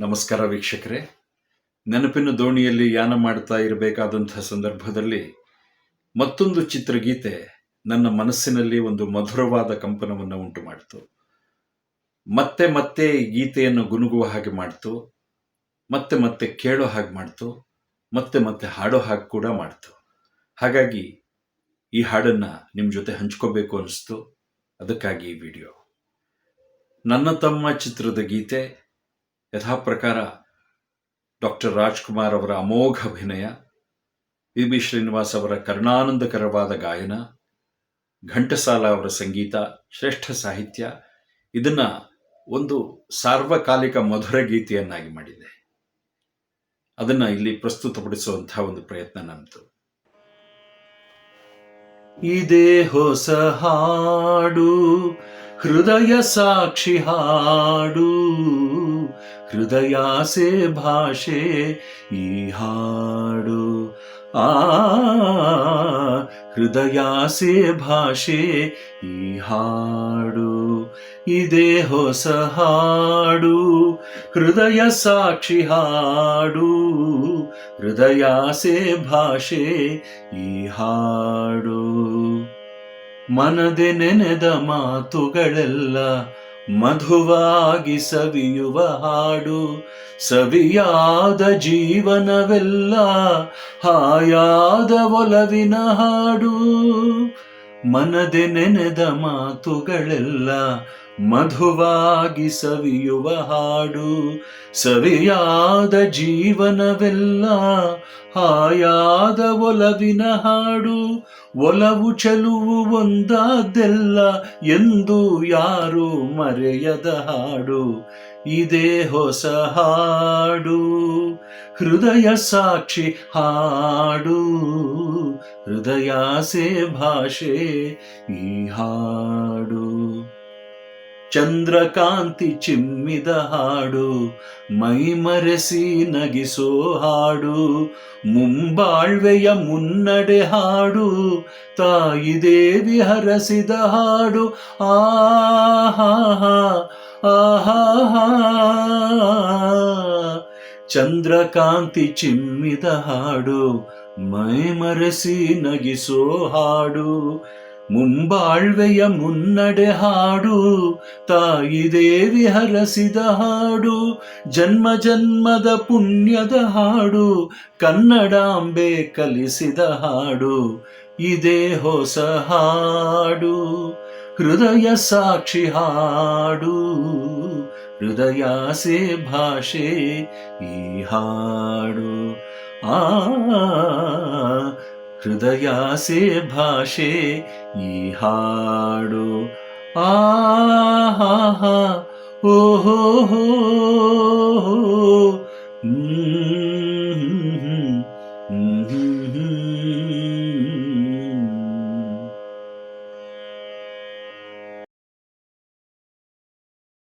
ನಮಸ್ಕಾರ ವೀಕ್ಷಕರೇ. ನೆನಪಿನ ದೋಣಿಯಲ್ಲಿ ಯಾನ ಮಾಡ್ತಾ ಇರಬೇಕಾದಂತಹ ಸಂದರ್ಭದಲ್ಲಿ ಮತ್ತೊಂದು ಚಿತ್ರಗೀತೆ ನನ್ನ ಮನಸ್ಸಿನಲ್ಲಿ ಒಂದು ಮಧುರವಾದ ಕಂಪನವನ್ನು ಉಂಟು ಮಾಡಿತು. ಮತ್ತೆ ಮತ್ತೆ ಈ ಗೀತೆಯನ್ನು ಗುನುಗುವ ಹಾಗೆ ಮಾಡ್ತು, ಮತ್ತೆ ಮತ್ತೆ ಕೇಳೋ ಹಾಗೆ ಮಾಡ್ತು, ಮತ್ತೆ ಮತ್ತೆ ಹಾಡೋ ಹಾಗೆ ಕೂಡ ಮಾಡ್ತು. ಹಾಗಾಗಿ ಈ ಹಾಡನ್ನು ನಿಮ್ಮ ಜೊತೆ ಹಂಚ್ಕೋಬೇಕು ಅನಿಸ್ತು. ಅದಕ್ಕಾಗಿ ಈ ವಿಡಿಯೋ. ನನ್ನ ತಮ್ಮ ಚಿತ್ರದ ಗೀತೆ. ಯಥಾ ಪ್ರಕಾರ ಡಾಕ್ಟರ್ ರಾಜ್ಕುಮಾರ್ ಅವರ ಅಮೋಘ ಅಭಿನಯ, ಪಿ.ಬಿ. ಶ್ರೀನಿವಾಸ್ ಅವರ ಕರುಣಾನಂದಕರವಾದ ಗಾಯನ, ಘಂಟಸಾಲ ಅವರ ಸಂಗೀತ, ಶ್ರೇಷ್ಠ ಸಾಹಿತ್ಯ ಇದನ್ನ ಒಂದು ಸಾರ್ವಕಾಲಿಕ ಮಧುರ ಗೀತೆಯನ್ನಾಗಿ ಮಾಡಿದೆ. ಅದನ್ನ ಇಲ್ಲಿ ಪ್ರಸ್ತುತಪಡಿಸುವಂತಹ ಒಂದು ಪ್ರಯತ್ನ ನಮ್ದು. ಇದೇ ಹೊಸ ಹಾಡು, ಹೃದಯ ಸಾಕ್ಷಿ ಹಾಡು, ಹೃದಯಾಸೆ ಭಾಷೆ ಈ ಹಾಡು. ಹೃದಯಾಸೆ ಭಾಷೆ ಈ ಹಾಡು. ಇದೇ ಹೊಸ ಹಾಡು, ಹೃದಯ ಸಾಕ್ಷಿ ಹಾಡು, ಹೃದಯಾಸೆ ಭಾಷೆ ಈ ಹಾಡು. ಮನದೆ ನೆನೆದ ಮಾತುಗಳೆಲ್ಲ ಮಧುವಾಗಿ ಸವಿಯುವ ಹಾಡು, ಸವಿಯಾದ ಜೀವನವೆಲ್ಲ ಹಾಯಾದ ಒಲವಿನ ಹಾಡು. ಮನದೆ ನೆನೆದ ಮಾತುಗಳೆಲ್ಲ ಮಧುವಾಗಿ ಸವಿಯುವ ಹಾಡು, ಸವಿಯಾದ ಜೀವನವೆಲ್ಲ ಹಾಯಾದ ಒಲವಿನ ಹಾಡು. ಒಲವು ಚೆಲುವು ಒಂದಾದೆಲ್ಲ ಎಂದು ಯಾರು ಮರೆಯದ ಹಾಡು. ಇದೇ ಹೊಸ ಹಾಡು, ಹೃದಯ ಸಾಕ್ಷಿ ಹಾಡು, ಹೃದಯಾಸೆ ಭಾಷೆ ಈ ಹಾಡು. ಚಂದ್ರಕಾಂತಿ ಚಿಮ್ಮಿದ ಹಾಡು, ಮೈ ಮರೆಸಿ ನಗಿಸೋ ಹಾಡು, ಮುಂಬಾಳ್ವೆಯ ಮುನ್ನಡೆ ಹಾಡು, ತಾಯಿ ದೇವಿ ಹರಸಿದ ಹಾಡು. ಆಹಾ ಆಹಾ. ಚಂದ್ರಕಾಂತಿ ಚಿಮ್ಮಿದ ಹಾಡು, ಮೈ ಮರೆಸಿ ನಗಿಸೋ ಹಾಡು, ಮುಂಬಾಳ್ವೆಯ ಮುನ್ನಡೆ ಹಾಡು, ತಾಯಿ ದೇವಿ ಹರಸಿದ ಹಾಡು. ಜನ್ಮ ಜನ್ಮದ ಪುಣ್ಯದ ಹಾಡು, ಕನ್ನಡಾಂಬೆ ಕಲಿಸಿದ ಹಾಡು. ಇದೇ ಹೊಸ ಹಾಡು, ಹೃದಯ ಸಾಕ್ಷಿ ಹಾಡು, ಹೃದಯಾಸೆ ಭಾಷೆ ಈ ಹಾಡು. ಹೃದಯಾಸೆ ಭಾಷೆ ಈ ಹಾಡು. ಆಹಾ ಓಹೋ.